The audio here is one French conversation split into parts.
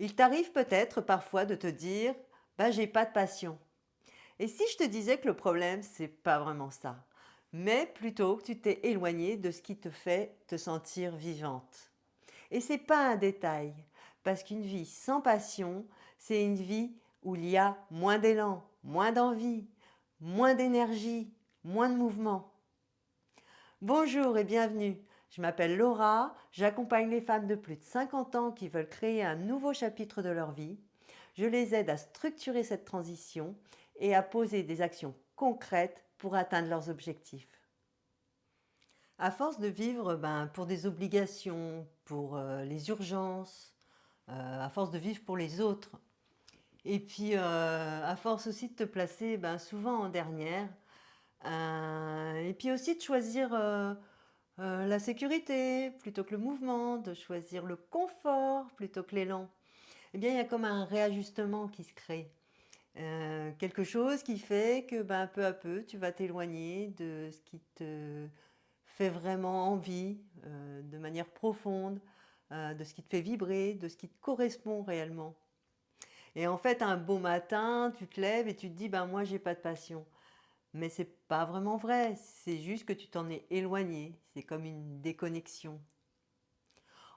Il t'arrive peut-être parfois de te dire: «Bah, j'ai pas de passion». Et si je te disais que le problème, c'est pas vraiment ça, mais plutôt que tu t'es éloigné de ce qui te fait te sentir vivante? Et c'est pas un détail, parce qu'une vie sans passion, c'est une vie où il y a moins d'élan, moins d'envie, moins d'énergie, moins de mouvement. Bonjour et bienvenue. Je m'appelle Laura, j'accompagne les femmes de plus de 50 ans qui veulent créer un nouveau chapitre de leur vie. Je les aide à structurer cette transition et à poser des actions concrètes pour atteindre leurs objectifs. À force de vivre pour des obligations, pour les urgences, à force de vivre pour les autres, et puis à force aussi de te placer souvent en dernière, et puis aussi de choisir la sécurité plutôt que le mouvement, de choisir le confort plutôt que l'élan, eh bien, il y a comme un réajustement qui se crée. Quelque chose qui fait que peu à peu, tu vas t'éloigner de ce qui te fait vraiment envie, de manière profonde, de ce qui te fait vibrer, de ce qui te correspond réellement. Et en fait, un beau matin, tu te lèves et tu te dis: «Ben, moi, j'ai pas de passion». Mais c'est pas vraiment vrai, c'est juste que tu t'en es éloigné, c'est comme une déconnexion.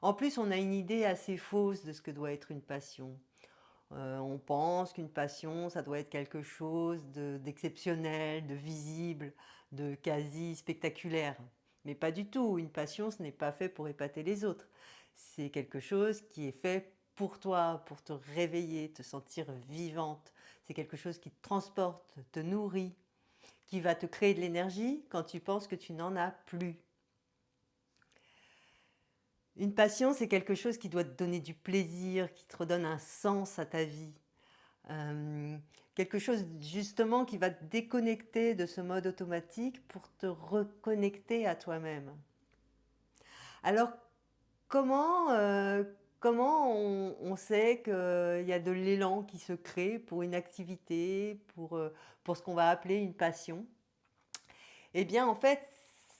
En plus, on a une idée assez fausse de ce que doit être une passion. On pense qu'une passion, ça doit être quelque chose d'exceptionnel, de visible, de quasi spectaculaire. Mais pas du tout, une passion, ce n'est pas fait pour épater les autres. C'est quelque chose qui est fait pour toi, pour te réveiller, te sentir vivante. C'est quelque chose qui te transporte, te nourrit, qui va te créer de l'énergie quand tu penses que tu n'en as plus. Une passion, c'est quelque chose qui doit te donner du plaisir, qui te redonne un sens à ta vie. Hem, Quelque chose justement qui va te déconnecter de ce mode automatique pour te reconnecter à toi-même. Alors comment on sait qu'il y a de l'élan qui se crée pour une activité, pour ce qu'on va appeler une passion? Eh bien, en fait,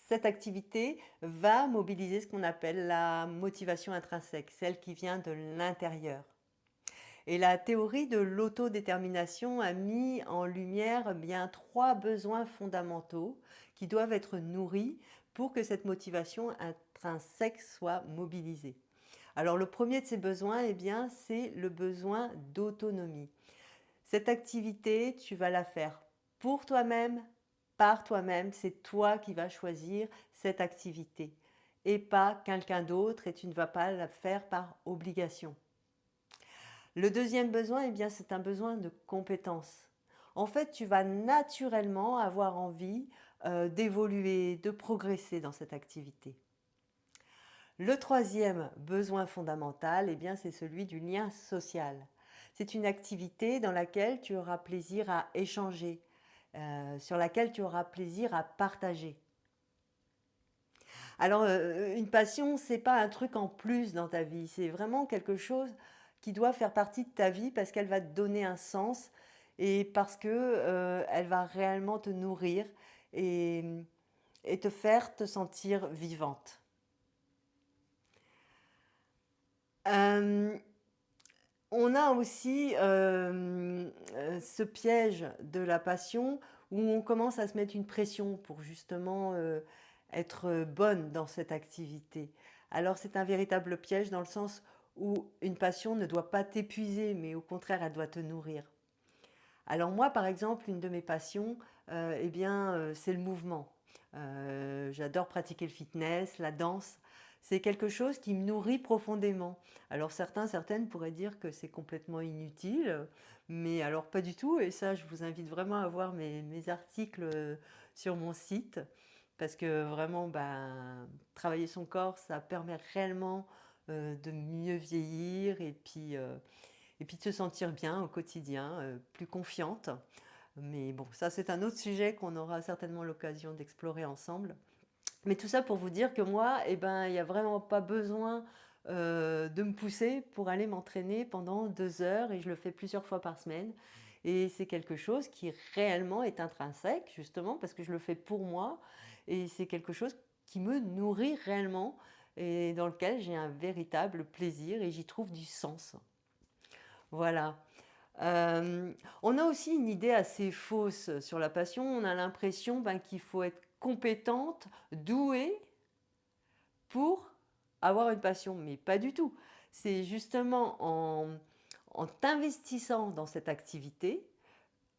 cette activité va mobiliser ce qu'on appelle la motivation intrinsèque, celle qui vient de l'intérieur. Et la théorie de l'autodétermination a mis en lumière bien 3 besoins fondamentaux qui doivent être nourris pour que cette motivation intrinsèque soit mobilisée. Alors le premier de ces besoins, eh bien, c'est le besoin d'autonomie. Cette activité, tu vas la faire pour toi-même, par toi-même, c'est toi qui vas choisir cette activité et pas quelqu'un d'autre, et tu ne vas pas la faire par obligation. Le deuxième besoin, eh bien, c'est un besoin de compétence. En fait, tu vas naturellement avoir envie, d'évoluer, de progresser dans cette activité. Le troisième besoin fondamental, eh bien, c'est celui du lien social. C'est une activité dans laquelle tu auras plaisir à échanger, sur laquelle tu auras plaisir à partager. Alors, une passion, c'est pas un truc en plus dans ta vie, c'est vraiment quelque chose qui doit faire partie de ta vie parce qu'elle va te donner un sens et parce que, elle va réellement te nourrir et et te faire te sentir vivante. Hem, on a aussi, ce piège de la passion où on commence à se mettre une pression pour justement, être bonne dans cette activité. Alors c'est un véritable piège dans le sens où une passion ne doit pas t'épuiser, mais au contraire, elle doit te nourrir. Alors moi, par exemple, une de mes passions, c'est le mouvement. J'adore pratiquer le fitness, la danse. C'est quelque chose qui me nourrit profondément. Alors certains, certaines pourraient dire que c'est complètement inutile, mais alors pas du tout et ça, je vous invite vraiment à voir mes articles, sur mon site parce que vraiment, travailler son corps, ça permet réellement, de mieux vieillir et puis de se sentir bien au quotidien, plus confiante. Mais bon, ça c'est un autre sujet qu'on aura certainement l'occasion d'explorer ensemble. Mais tout ça pour vous dire que moi, il y a vraiment pas besoin, de me pousser pour aller m'entraîner pendant 2 heures et je le fais plusieurs fois par semaine et c'est quelque chose qui réellement est intrinsèque justement parce que je le fais pour moi et c'est quelque chose qui me nourrit réellement et dans lequel j'ai un véritable plaisir et j'y trouve du sens. Voilà. On a aussi une idée assez fausse sur la passion. On a l'impression, ben, qu'il faut être compétente, douée pour avoir une passion, mais pas du tout. C'est justement en t'investissant dans cette activité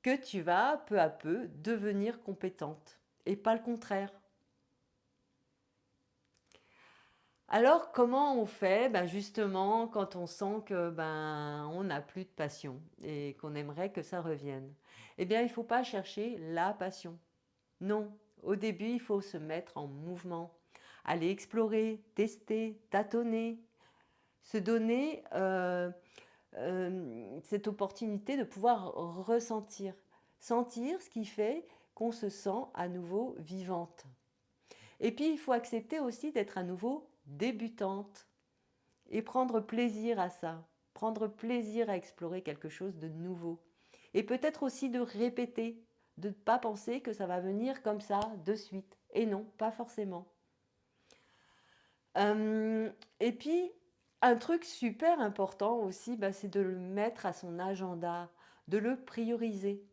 que tu vas peu à peu devenir compétente et pas le contraire. Alors, comment on fait? Ben, justement, quand on sent que ben, on n'a plus de passion et qu'on aimerait que ça revienne. Eh bien, il ne faut pas chercher la passion. Non, au début, il faut se mettre en mouvement, aller explorer, tester, tâtonner, se donner cette opportunité de pouvoir ressentir, sentir ce qui fait qu'on se sent à nouveau vivante. Et puis, il faut accepter aussi d'être à nouveau débutante et prendre plaisir à ça, prendre plaisir à explorer quelque chose de nouveau. Et peut-être aussi de répéter, de ne pas penser que ça va venir comme ça de suite. Et non, pas forcément. Euh, et puis, un truc super important aussi, bah, c'est de le mettre à son agenda, de le prioriser.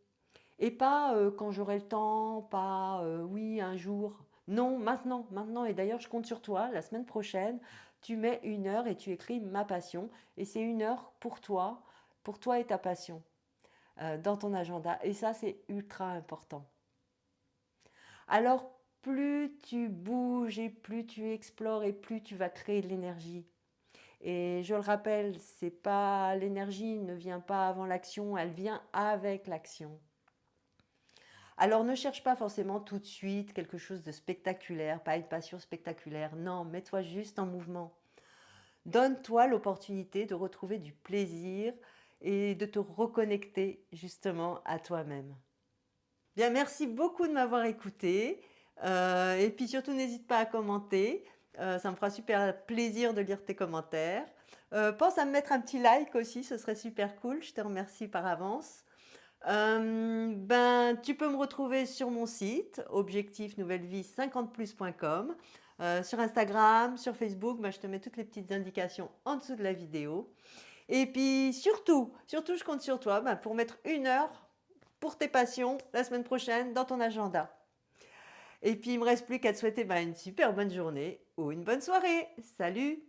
Et pas quand j'aurai le temps, pas oui, un jour. Non, maintenant, maintenant. Et d'ailleurs, je compte sur toi, la semaine prochaine, tu mets 1 heure et tu écris ma passion. Et c'est 1 heure pour toi et ta passion, dans ton agenda. Et ça, c'est ultra important. Alors, plus tu bouges et plus tu explores et plus tu vas créer de l'énergie. Et je le rappelle, c'est pas l'énergie ne vient pas avant l'action, elle vient avec l'action. Alors ne cherche pas forcément tout de suite quelque chose de spectaculaire, pas une passion spectaculaire. Non, mets-toi juste en mouvement. Donne-toi l'opportunité de retrouver du plaisir et de te reconnecter justement à toi-même. Bien, merci beaucoup de m'avoir écouté. Et puis surtout, n'hésite pas à commenter. Ça me fera super plaisir de lire tes commentaires. Pense à me mettre un petit like aussi, ce serait super cool. Je te remercie par avance. Ben, tu peux me retrouver sur mon site objectifnouvellevie50plus.com, sur Instagram, sur Facebook, ben, je te mets toutes les petites indications en dessous de la vidéo. Et puis surtout, je compte sur toi ben, pour mettre 1 heure pour tes passions la semaine prochaine dans ton agenda. Et puis il me reste plus qu'à te souhaiter ben, une super bonne journée ou une bonne soirée. Salut!